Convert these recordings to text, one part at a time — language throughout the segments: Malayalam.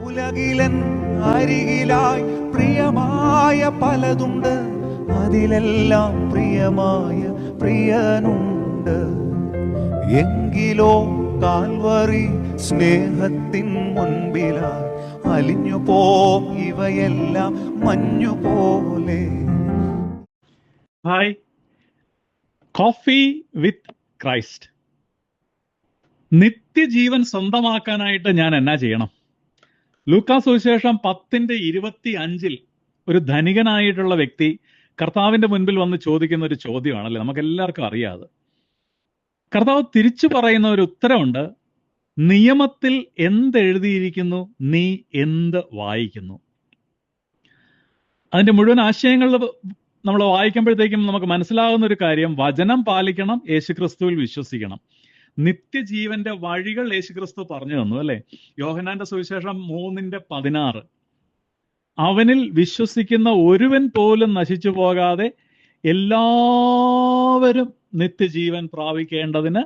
ഉലകിലൻ അരികിലായി പ്രിയമായ പലതുണ്ട്, അതിലെല്ലാം പ്രിയമായ പ്രിയനുണ്ട്. എങ്കിലോ കാൽവറി സ്നേഹത്തിൻ മുൻപിലായി അലിഞ്ഞു പോം ഇവയെല്ലാം മഞ്ഞുപോലെ. Hi, coffee with Christ. നിത്യജീവൻ സ്വന്തമാക്കാനായിട്ട് ഞാൻ എന്നാ ചെയ്യണം? ലൂക്കാ സുവിശേഷം 10:25 ഒരു ധനികനായിട്ടുള്ള വ്യക്തി കർത്താവിന്റെ മുൻപിൽ വന്ന് ചോദിക്കുന്ന ഒരു ചോദ്യമാണല്ലേ, നമുക്ക് എല്ലാവർക്കും അറിയാതെ. കർത്താവ് തിരിച്ചു പറയുന്ന ഒരു ഉത്തരവുണ്ട്. നിയമത്തിൽ എന്തെഴുതിയിരിക്കുന്നു, നീ എന്ത് വായിക്കുന്നു? അതിന്റെ മുഴുവൻ ആശയങ്ങൾ നമ്മൾ വായിക്കുമ്പോഴത്തേക്കും നമുക്ക് മനസ്സിലാകുന്ന ഒരു കാര്യം, വചനം പാലിക്കണം, യേശുക്രിസ്തുവിൽ വിശ്വസിക്കണം. നിത്യജീവന്റെ വഴികൾ യേശുക്രിസ്തു പറഞ്ഞു തന്നു അല്ലെ. യോഹന്നാന്റെ സുവിശേഷം 3:16, അവനിൽ വിശ്വസിക്കുന്ന ഒരുവൻ പോലും നശിച്ചു പോകാതെ എല്ലാവരും നിത്യജീവൻ പ്രാപിക്കേണ്ടതിന്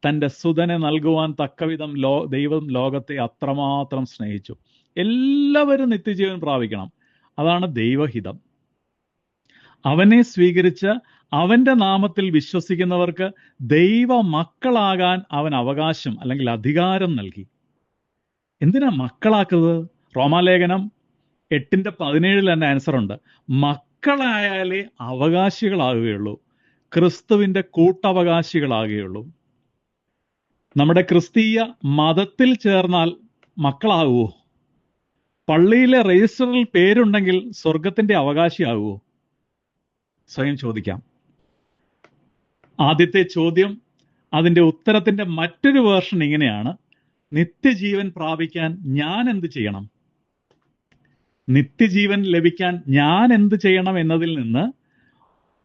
തൻ്റെ സുതനെ നൽകുവാൻ തക്കവിധം ദൈവം ലോകത്തെ അത്രമാത്രം സ്നേഹിച്ചു. എല്ലാവരും നിത്യജീവൻ പ്രാപിക്കണം, അതാണ് ദൈവഹിതം. അവനെ സ്വീകരിച്ച് അവന്റെ നാമത്തിൽ വിശ്വസിക്കുന്നവർക്ക് ദൈവ മക്കളാകാൻ അവൻ അവകാശം അല്ലെങ്കിൽ അധികാരം നൽകി. എന്തിനാ മക്കളാക്കുന്നത്? റോമാലേഖനം 8:17 തന്നെ ആൻസർ ഉണ്ട്. മക്കളായാലേ അവകാശികളാകുകയുള്ളൂ, ക്രിസ്തുവിന്റെ കൂട്ടവകാശികളാകുകയുള്ളൂ. നമ്മുടെ ക്രിസ്തീയ മതത്തിൽ ചേർന്നാൽ മക്കളാകുമോ? പള്ളിയിലെ രജിസ്റ്ററിൽ പേരുണ്ടെങ്കിൽ സ്വർഗത്തിന്റെ അവകാശിയാകുമോ? സ്വയം ചോദിക്കാം. ആദ്യത്തെ ചോദ്യം, അതിന്റെ ഉത്തരത്തിന്റെ മറ്റൊരു വേർഷൻ ഇങ്ങനെയാണ്: നിത്യജീവൻ പ്രാപിക്കാൻ ഞാൻ എന്ത് ചെയ്യണം? നിത്യജീവൻ ലഭിക്കാൻ ഞാൻ എന്ത് ചെയ്യണം എന്നതിൽ നിന്ന്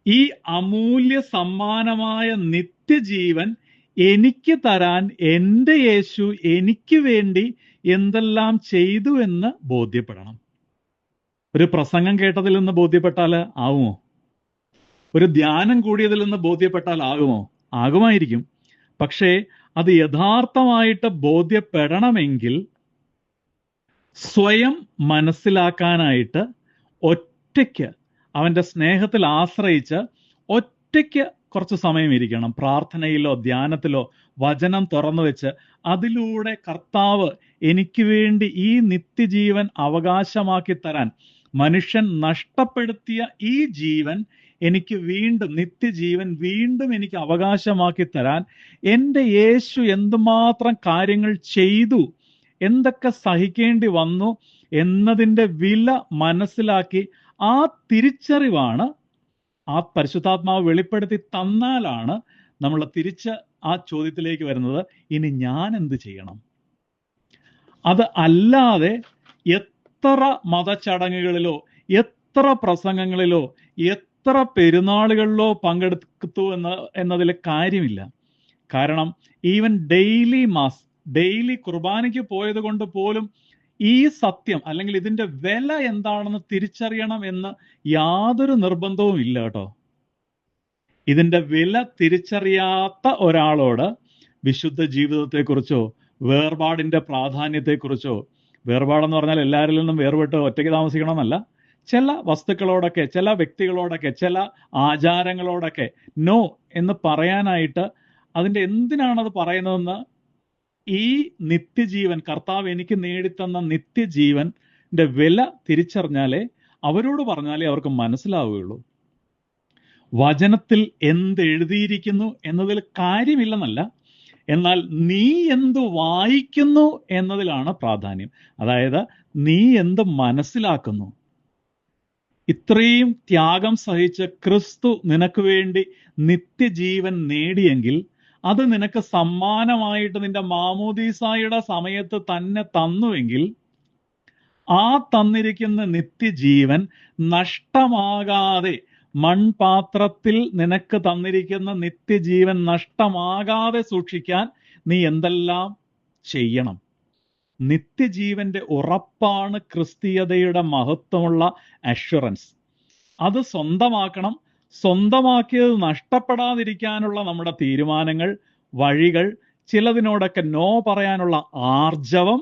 ഈ അമൂല്യ സമ്മാനമായ നിത്യജീവൻ എനിക്ക് തരാൻ എൻ്റെ യേശു എനിക്ക് വേണ്ടി എന്തെല്ലാം ചെയ്തു എന്ന് ബോധ്യപ്പെടണം. ഒരു പ്രസംഗം കേട്ടതിൽ നിന്ന് ബോധ്യപ്പെട്ടാൽ ആവുമോ? ഒരു ധ്യാനം കൂടിയതിൽ നിന്ന് ബോധ്യപ്പെട്ടാൽ ആകുമോ? ആകുമായിരിക്കും. പക്ഷേ അത് യഥാർത്ഥമായിട്ട് ബോധ്യപ്പെടണമെങ്കിൽ സ്വയം മനസ്സിലാക്കാനായിട്ട് ഒറ്റയ്ക്ക് അവൻ്റെ സ്നേഹത്തിൽ ആശ്രയിച്ച് ഒറ്റയ്ക്ക് കുറച്ച് സമയം ഇരിക്കണം. പ്രാർത്ഥനയിലോ ധ്യാനത്തിലോ വചനം തുറന്നു വെച്ച് അതിലൂടെ കർത്താവ് എനിക്ക് വേണ്ടി ഈ നിത്യജീവൻ അവകാശമാക്കി തരാൻ, മനുഷ്യൻ നഷ്ടപ്പെടുത്തിയ ഈ ജീവൻ എനിക്ക് വീണ്ടും, നിത്യജീവൻ വീണ്ടും എനിക്ക് അവകാശമാക്കി തരാൻ എൻ്റെ യേശു എന്തുമാത്രം കാര്യങ്ങൾ ചെയ്തു, എന്തൊക്കെ സഹിക്കേണ്ടി വന്നു എന്നതിൻ്റെ വില മനസ്സിലാക്കി ആ തിരിച്ചറിവാണ്, ആ പരിശുദ്ധാത്മാവ് വെളിപ്പെടുത്തി തന്നാലാണ് നമ്മൾ തിരിച്ച് ആ ചോദ്യത്തിലേക്ക് വരുന്നത്, ഇനി ഞാൻ എന്ത് ചെയ്യണം? അത് അല്ലാതെ എത്ര മതചടങ്ങുകളിലോ എത്ര പ്രസംഗങ്ങളിലോ എത്ര പെരുന്നാളുകളിലോ പങ്കെടുത്തു എന്നതിൽ കാര്യമില്ല. കാരണം ഈവൻ ഡെയിലി കുർബാനയ്ക്ക് പോയത് കൊണ്ട് പോലും ഈ സത്യം അല്ലെങ്കിൽ ഇതിന്റെ വില എന്താണെന്ന് തിരിച്ചറിയണം എന്ന് യാതൊരു നിർബന്ധവും ഇല്ല കേട്ടോ. ഇതിന്റെ വില തിരിച്ചറിയാത്ത ഒരാളോട് വിശുദ്ധ ജീവിതത്തെക്കുറിച്ചോ വേർപാടിന്റെ പ്രാധാന്യത്തെക്കുറിച്ചോ, വേർപാടെന്ന് പറഞ്ഞാൽ എല്ലാവരിൽ നിന്നും വേർപെട്ട് ഒറ്റയ്ക്ക് താമസിക്കണമെന്നല്ല, ചില വസ്തുക്കളോടൊക്കെ, ചില വ്യക്തികളോടൊക്കെ, ചില ആചാരങ്ങളോടൊക്കെ നോ എന്ന് പറയാനായിട്ട്, അതിൻ്റെ എന്തിനാണത് പറയുന്നതെന്ന്, ഈ നിത്യജീവൻ കർത്താവ് എനിക്ക് നേടിത്തന്ന നിത്യജീവന്റെ വില തിരിച്ചറിഞ്ഞാലേ, അവരോട് പറഞ്ഞാലേ അവർക്ക് മനസ്സിലാവുകയുള്ളൂ. വചനത്തിൽ എന്തെഴുതിയിരിക്കുന്നു എന്നതിൽ കാര്യമില്ലെന്നല്ല, എന്നാൽ നീ എന്ത് വായിക്കുന്നു എന്നതിലാണ് പ്രാധാന്യം. അതായത് നീ എന്ത് മനസ്സിലാക്കുന്നു. ഇത്രയും ത്യാഗം സഹിച്ച് ക്രിസ്തു നിനക്ക് വേണ്ടി നിത്യജീവൻ നേടിയെങ്കിൽ അത് നിനക്ക് സമ്മാനമായിട്ട് നിന്റെ മാമോദീസായുടെ സമയത്ത് തന്നെ തന്നുവെങ്കിൽ ആ തന്നിരിക്കുന്ന നിത്യജീവൻ നഷ്ടമാകാതെ, മൺപാത്രത്തിൽ നിനക്ക് തന്നിരിക്കുന്ന നിത്യജീവൻ നഷ്ടമാകാതെ സൂക്ഷിക്കാൻ നീ എന്തെല്ലാം ചെയ്യണം? നിത്യജീവന്റെ ഉറപ്പാണ് ക്രിസ്തീയതയുടെ മഹത്വമുള്ള അഷ്വറൻസ്. അത് സ്വന്തമാക്കണം. സ്വന്തമാക്കിയത് നഷ്ടപ്പെടാതിരിക്കാനുള്ള നമ്മുടെ തീരുമാനങ്ങൾ, വഴികൾ, ചിലതിനോടൊക്കെ നോ പറയാനുള്ള ആർജവം,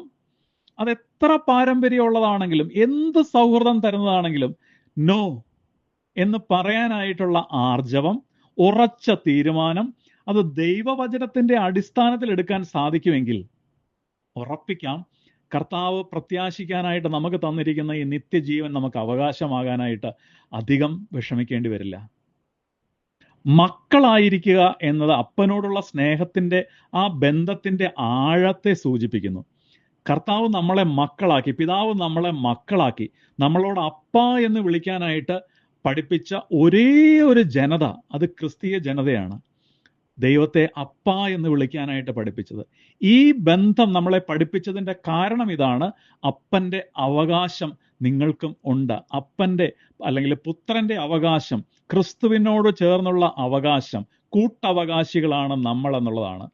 അത് എത്ര പാരമ്പര്യമുള്ളതാണെങ്കിലും എന്ത് സൗഹൃദം തരുന്നതാണെങ്കിലും നോ എന്ന് പറയാനായിട്ടുള്ള ആർജവം, ഉറച്ച തീരുമാനം, അത് ദൈവവചനത്തിന്റെ അടിസ്ഥാനത്തിൽ എടുക്കാൻ സാധിക്കുമെങ്കിൽ ഉറപ്പിക്കാം, കർത്താവ് പ്രത്യാശിക്കാനായിട്ട് നമുക്ക് തന്നിരിക്കുന്ന ഈ നിത്യജീവൻ നമുക്ക് അവകാശമാകാനായിട്ട് അധികം വിഷമിക്കേണ്ടി വരില്ല. മക്കളായിരിക്കുക എന്നത് അപ്പനോടുള്ള സ്നേഹത്തിന്റെ ആ ബന്ധത്തിന്റെ ആഴത്തെ സൂചിപ്പിക്കുന്നു. കർത്താവ് നമ്മളെ മക്കളാക്കി, പിതാവ് നമ്മളെ മക്കളാക്കി, നമ്മളോട് അപ്പ എന്ന് വിളിക്കാനായിട്ട് പഠിപ്പിച്ച ഒരേ ഒരു ജനത അത് ക്രിസ്തീയ ജനതയാണ്. ദൈവത്തെ അപ്പ എന്ന് വിളിക്കാനായിട്ട് പഠിപ്പിച്ചത്. ഈ ബന്ധം നമ്മളെ പഠിപ്പിച്ചതിൻ്റെ കാരണം ഇതാണ്: അപ്പൻ്റെ അവകാശം നിങ്ങൾക്കും ഉണ്ട്. അപ്പൻ്റെ അല്ലെങ്കിൽ പുത്രന്റെ അവകാശം, ക്രിസ്തുവിനോട് ചേർന്നുള്ള അവകാശം, കൂട്ടവകാശികളാണ് നമ്മൾ എന്നുള്ളതാണ്.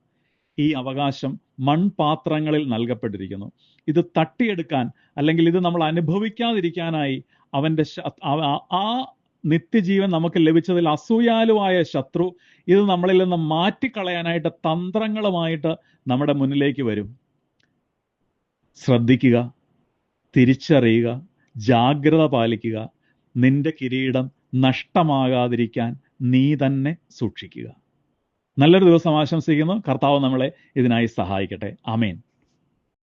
ഈ അവകാശം മൺപാത്രങ്ങളിൽ നൽകപ്പെട്ടിരിക്കുന്നു. ഇത് തട്ടിയെടുക്കാൻ അല്ലെങ്കിൽ ഇത് നമ്മൾ അനുഭവിക്കാതിരിക്കാനായി അവൻ്റെ ആ നിത്യജീവൻ നമുക്ക് ലഭിച്ചതിൽ അസൂയാലുവായ ശത്രു ഇത് നമ്മളിൽ നിന്ന് മാറ്റിക്കളയാനായിട്ട് തന്ത്രങ്ങളുമായിട്ട് നമ്മുടെ മുന്നിലേക്ക് വരും. ശ്രദ്ധിക്കുക, തിരിച്ചറിയുക, ജാഗ്രത പാലിക്കുക. നിന്റെ കിരീടം നഷ്ടമാകാതിരിക്കാൻ നീ തന്നെ സൂക്ഷിക്കുക. നല്ലൊരു ദിവസം ആശംസിക്കുന്നു. കർത്താവ് നമ്മളെ ഇതിനായി സഹായിക്കട്ടെ. ആമേൻ.